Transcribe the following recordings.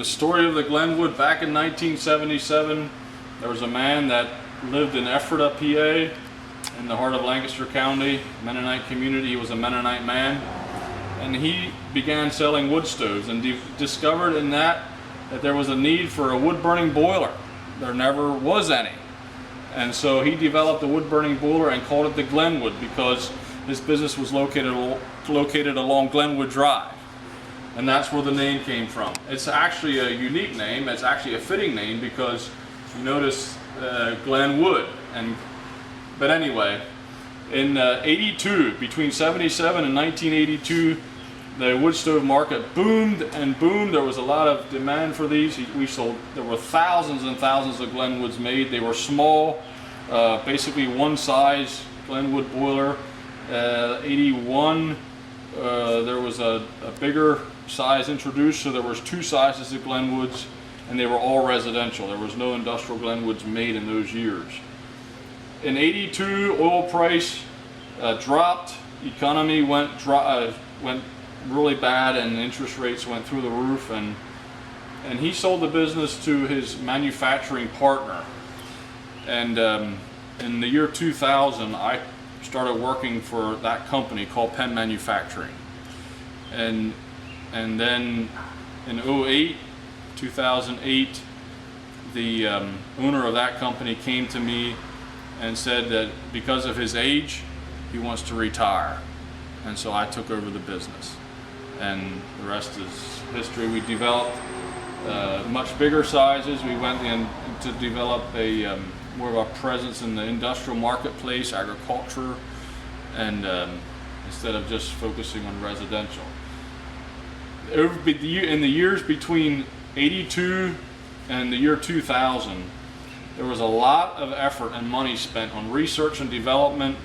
story of the Glenwood. Back in 1977, there was a man that lived in Ephrata, PA, in the heart of Lancaster County, Mennonite community. He was a Mennonite man, and he began selling wood stoves and discovered in that there was a need for a wood-burning boiler. There never was any. And so he developed a wood-burning boiler and called it the Glenwood because his business was located along Glenwood Drive. And that's where the name came from. It's actually a unique name. It's actually a fitting name because you notice Glenwood. But anyway, in 82, between 77 and 1982, the wood stove market boomed and boomed. There was a lot of demand for these. There were thousands and thousands of Glenwoods made. They were small, basically one size Glenwood boiler. 81, there was a bigger size introduced, so there was two sizes of Glenwoods, and they were all residential. There was no industrial Glenwoods made in those years. In 82, oil price dropped, economy went really bad, and interest rates went through the roof, and he sold the business to his manufacturing partner. And in the year 2000, I started working for that company called Penn Manufacturing. And then in 2008, the owner of that company came to me and said that because of his age, he wants to retire. And so I took over the business. And the rest is history. We developed much bigger sizes. We went in to develop more of a presence in the industrial marketplace, agriculture, and instead of just focusing on residential. In the years between 82 and the year 2000, there was a lot of effort and money spent on research and development,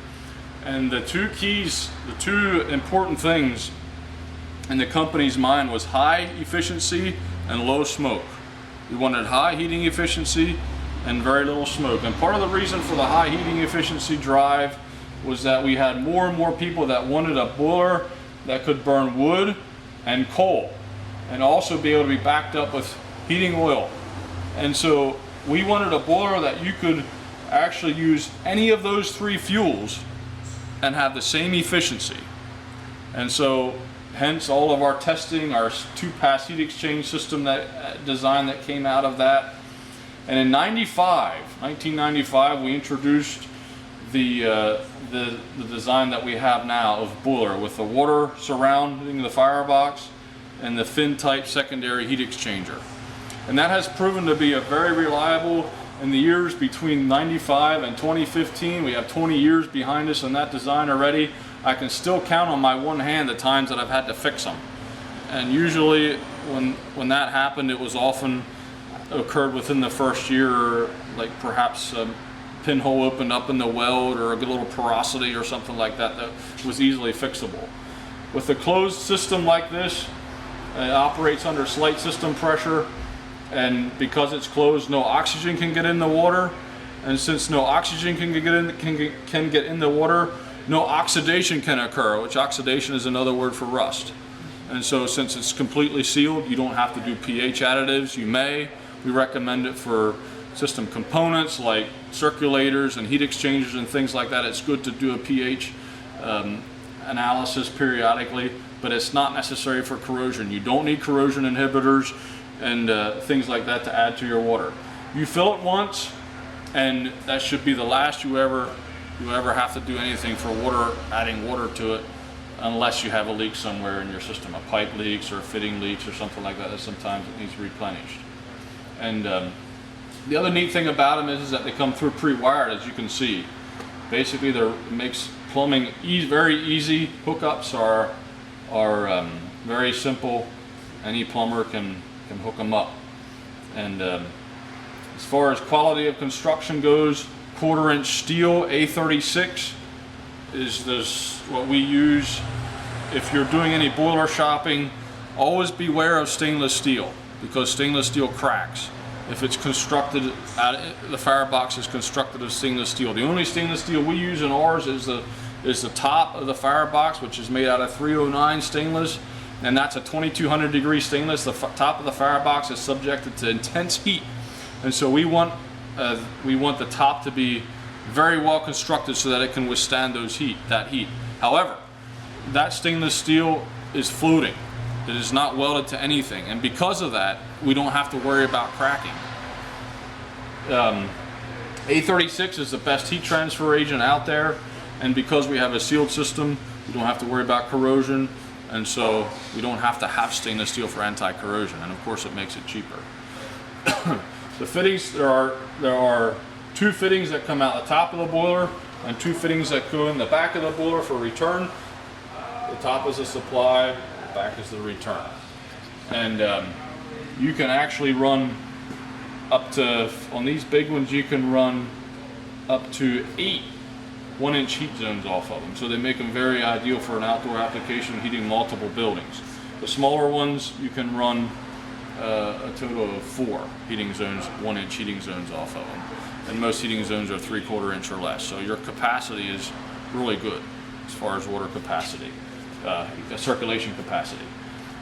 and the two important things in the company's mind was high efficiency and low smoke. We wanted high heating efficiency and very little smoke. And part of the reason for the high heating efficiency drive was that we had more and more people that wanted a boiler that could burn wood and coal and also be able to be backed up with heating oil. And so we wanted a boiler that you could actually use any of those three fuels and have the same efficiency. And so hence all of our testing, our two-pass heat exchange system design that came out of that. And in 1995, we introduced the design that we have now of boiler with the water surrounding the firebox and the fin-type secondary heat exchanger. And that has proven to be a very reliable. In the years between 95 and 2015, we have 20 years behind us in that design already. I can still count on my one hand the times that I've had to fix them. And usually when that happened, it was often occurred within the first year, like perhaps a pinhole opened up in the weld or a little porosity or something like that that was easily fixable. With a closed system like this, it operates under slight system pressure, and because it's closed, no oxygen can get in the water, and since no oxygen can get in the water, no oxidation can occur, which oxidation is another word for rust. And so since it's completely sealed, you don't have to do pH additives. You may. We recommend it for system components like circulators and heat exchangers and things like that. It's good to do a pH analysis periodically, but it's not necessary for corrosion. You don't need corrosion inhibitors and things like that to add to your water. You fill it once, and that should be the last you ever have to do anything for water, adding water to it, unless you have a leak somewhere in your system, a pipe leaks or a fitting leaks or something like that sometimes it needs replenished. And the other neat thing about them is that they come through pre-wired, as you can see. Basically, it makes plumbing very easy. Hookups are very simple. Any plumber can hook them up. And as far as quality of construction goes, 1/4-inch steel A36 is what we use. If you're doing any boiler shopping, always beware of stainless steel, because stainless steel cracks. If it's constructed, the firebox is constructed of stainless steel. The only stainless steel we use in ours is the top of the firebox, which is made out of 309 stainless, and that's a 2200 degree stainless. The top of the firebox is subjected to intense heat, and so we want the top to be very well constructed so that it can withstand that heat. However, that stainless steel is floating. It is not welded to anything, and because of that, we don't have to worry about cracking. A36 is the best heat transfer agent out there, and because we have a sealed system, we don't have to worry about corrosion, and so we don't have to have stainless steel for anti-corrosion, and of course it makes it cheaper. The fittings, there are 2 fittings that come out the top of the boiler and 2 fittings that go in the back of the boiler for return. The top is the supply, the back is the return. And you can actually run up to, on these big ones, you can run up to 8 1-inch heat zones off of them. So they make them very ideal for an outdoor application heating multiple buildings. The smaller ones, you can run a total of 4 heating zones, 1-inch heating zones off of them. And most heating zones are 3/4 inch or less. So your capacity is really good as far as water capacity, circulation capacity.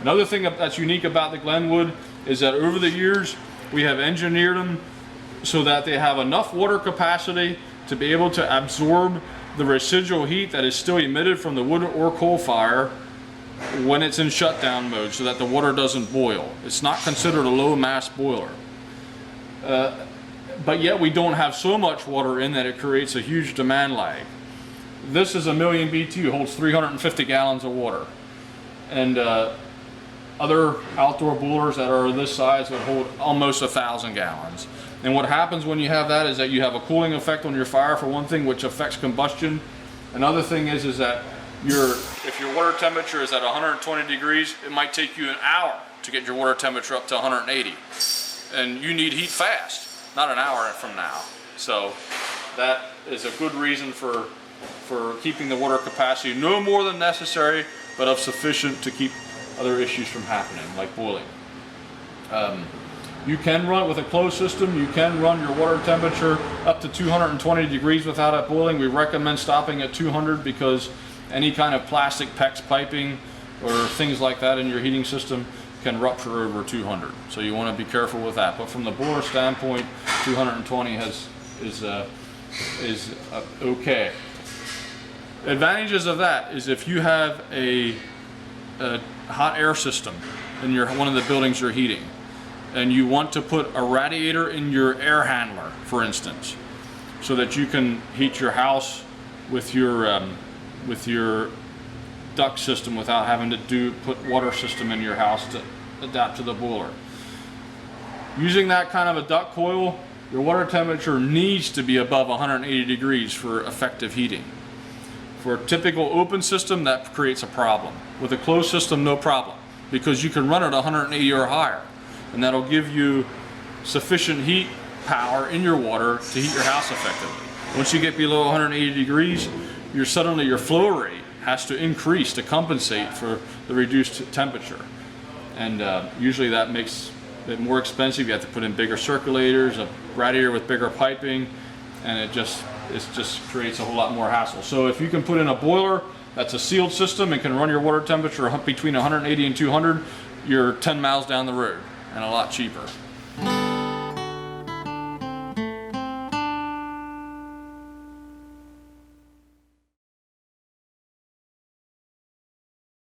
Another thing that's unique about the Glenwood is that over the years, we have engineered them so that they have enough water capacity to be able to absorb the residual heat that is still emitted from the wood or coal fire when it's in shutdown mode, so that the water doesn't boil. It's not considered a low mass boiler. But yet we don't have so much water in that it creates a huge demand lag. This is a 1,000,000 BTU, holds 350 gallons of water. And other outdoor boilers that are this size would hold almost 1,000 gallons. And what happens when you have that is that you have a cooling effect on your fire, for one thing, which affects combustion. Another thing is that if your water temperature is at 120 degrees, it might take you an hour to get your water temperature up to 180. And you need heat fast, not an hour from now. So that is a good reason for keeping the water capacity no more than necessary, but of sufficient to keep other issues from happening, like boiling. You can run with a closed system, you can run your water temperature up to 220 degrees without it boiling. We recommend stopping at 200 because any kind of plastic PEX piping or things like that in your heating system can rupture over 200. So you want to be careful with that. But from the boiler standpoint, 220 is okay. Advantages of that is if you have a hot air system in one of the buildings you're heating, and you want to put a radiator in your air handler, for instance, so that you can heat your house with your duct system without having to put water system in your house to adapt to the boiler. Using that kind of a duct coil, your water temperature needs to be above 180 degrees for effective heating. For a typical open system, that creates a problem. With a closed system, no problem, because you can run it 180 or higher, and that'll give you sufficient heat power in your water to heat your house effectively. Once you get below 180 degrees, suddenly your flow rate has to increase to compensate for the reduced temperature. And usually that makes it more expensive. You have to put in bigger circulators, a radiator with bigger piping, and it just creates a whole lot more hassle. So if you can put in a boiler that's a sealed system and can run your water temperature between 180 and 200, you're 10 miles down the road and a lot cheaper.